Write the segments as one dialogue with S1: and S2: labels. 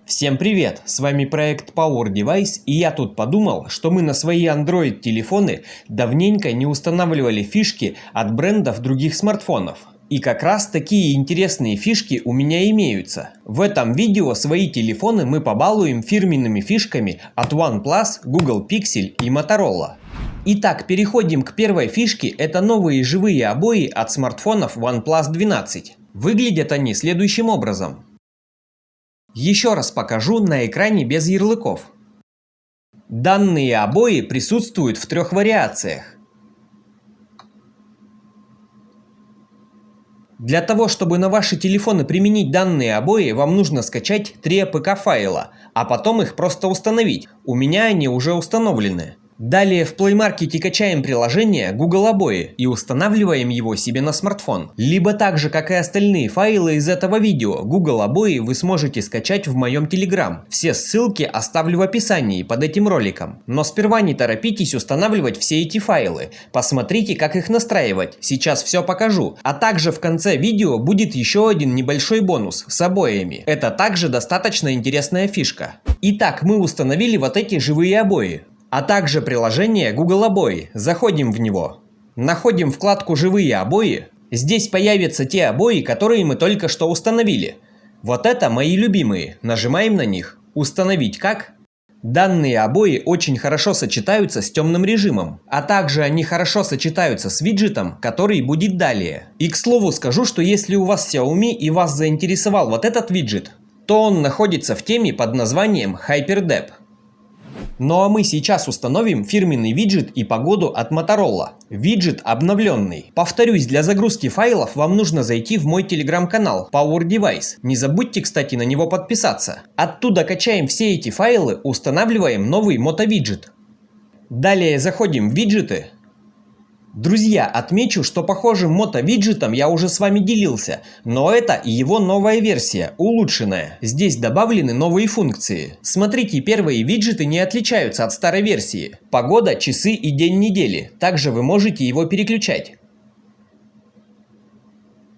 S1: Всем привет! С вами проект Power Device, и я тут подумал, что мы на свои Android телефоны давненько не устанавливали фишки от брендов других смартфонов. И как раз такие интересные фишки у меня имеются. В этом видео свои телефоны мы побалуем фирменными фишками от OnePlus, Google Pixel и Motorola. Итак, переходим к первой фишке, это новые живые обои от смартфонов OnePlus 12. Выглядят они следующим образом. Еще раз покажу на экране без ярлыков. Данные обои присутствуют в 3 вариациях. Для того, чтобы на ваши телефоны применить данные обои, вам нужно скачать 3 APK файла, а потом их просто установить. У меня они уже установлены. Далее в Play Market качаем приложение Google Обои и устанавливаем его себе на смартфон. Либо так же, как и остальные файлы из этого видео, Google Обои вы сможете скачать в моем Telegram. Все ссылки оставлю в описании под этим роликом. Но сперва не торопитесь устанавливать все эти файлы. Посмотрите, как их настраивать. Сейчас все покажу. А также в конце видео будет еще один небольшой бонус с обоями. Это также достаточно интересная фишка. Итак, мы установили вот эти живые обои. А также приложение Google Обои. Заходим в него. Находим вкладку «Живые обои». Здесь появятся те обои, которые мы только что установили. Вот это мои любимые. Нажимаем на них. Установить как? Данные обои очень хорошо сочетаются с темным режимом. А также они хорошо сочетаются с виджетом, который будет далее. И к слову скажу, что если у вас Xiaomi и вас заинтересовал вот этот виджет, то он находится в теме под названием HyperDepth. Ну а мы сейчас установим фирменный виджет и погоду от Motorola. Виджет обновленный. Повторюсь, для загрузки файлов вам нужно зайти в мой телеграм-канал Power Device. Не забудьте, кстати, на него подписаться. Оттуда качаем все эти файлы, устанавливаем новый мотовиджет. Далее заходим в виджеты. Друзья, отмечу, что похожим мото-виджетом я уже с вами делился, но это его новая версия, улучшенная. Здесь добавлены новые функции. Смотрите, первые виджеты не отличаются от старой версии. Погода, часы и день недели. Также вы можете его переключать.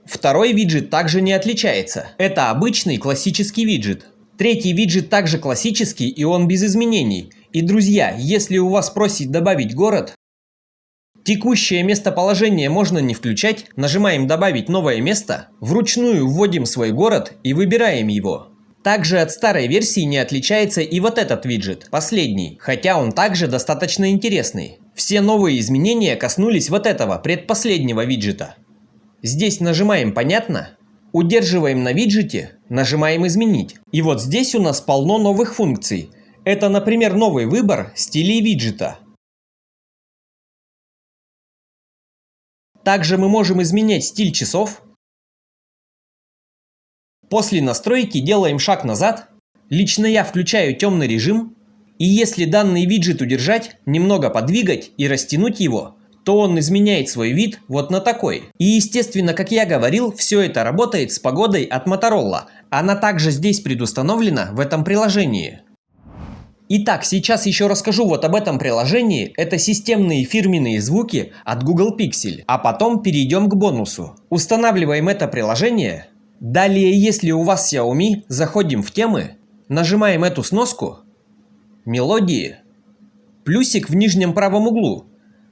S1: Второй виджет также не отличается. Это обычный классический виджет. Третий виджет также классический, и он без изменений. И, друзья, если у вас просит добавить город, текущее местоположение можно не включать, нажимаем «Добавить новое место», вручную вводим свой город и выбираем его. Также от старой версии не отличается и вот этот виджет, последний, хотя он также достаточно интересный. Все новые изменения коснулись вот этого, предпоследнего виджета. Здесь нажимаем «Понятно», удерживаем на виджете, нажимаем «Изменить». И вот здесь у нас полно новых функций. Это, например, новый выбор стилей виджета. Также мы можем изменять стиль часов. После настройки делаем шаг назад. Лично я включаю темный режим. И если данный виджет удержать, немного подвигать и растянуть его, то он изменяет свой вид вот на такой. И естественно, как я говорил, все это работает с погодой от Motorola. Она также здесь предустановлена в этом приложении. Итак, сейчас еще расскажу вот об этом приложении. Это системные фирменные звуки от Google Pixel. А потом перейдем к бонусу. Устанавливаем это приложение. Далее, если у вас Xiaomi, заходим в темы, нажимаем эту сноску, мелодии, плюсик в нижнем правом углу.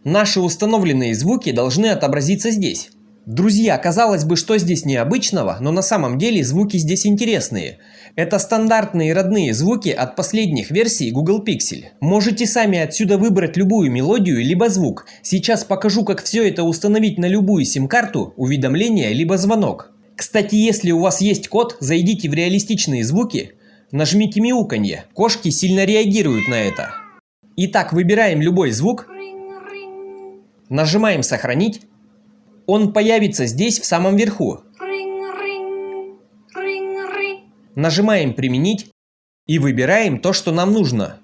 S1: Наши установленные звуки должны отобразиться здесь. Друзья, казалось бы, что здесь необычного, но на самом деле звуки здесь интересные. Это стандартные родные звуки от последних версий Google Pixel. Можете сами отсюда выбрать любую мелодию либо звук. Сейчас покажу, как все это установить на любую сим-карту, уведомление либо звонок. Кстати, если у вас есть кот, зайдите в реалистичные звуки, нажмите мяуканье. Кошки сильно реагируют на это. Итак, выбираем любой звук, нажимаем «Сохранить». Он появится здесь в самом верху. Нажимаем «Применить» и выбираем то, что нам нужно.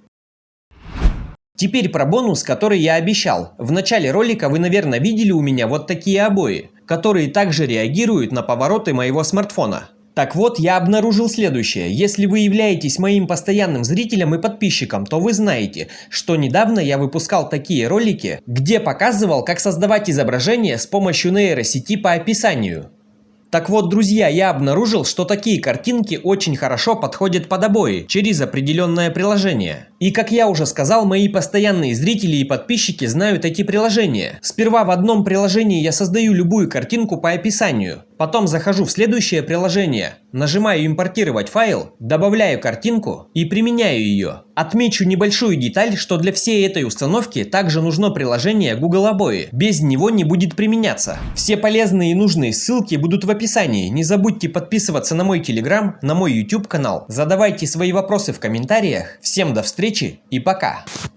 S1: Теперь про бонус, который я обещал. В начале ролика вы, наверное, видели у меня вот такие обои, которые также реагируют на повороты моего смартфона. Так вот, я обнаружил следующее. Если вы являетесь моим постоянным зрителем и подписчиком, то вы знаете, что недавно я выпускал такие ролики, где показывал, как создавать изображение с помощью нейросети по описанию. Так вот, друзья, я обнаружил, что такие картинки очень хорошо подходят под обои через определенное приложение. И как я уже сказал, мои постоянные зрители и подписчики знают эти приложения. Сперва в одном приложении я создаю любую картинку по описанию. Потом захожу в следующее приложение, нажимаю «Импортировать файл», добавляю картинку и применяю ее. Отмечу небольшую деталь, что для всей этой установки также нужно приложение Google Обои. Без него не будет применяться. Все полезные и нужные ссылки будут в описании. Не забудьте подписываться на мой Telegram, на мой YouTube канал. Задавайте свои вопросы в комментариях. Всем до встречи и пока!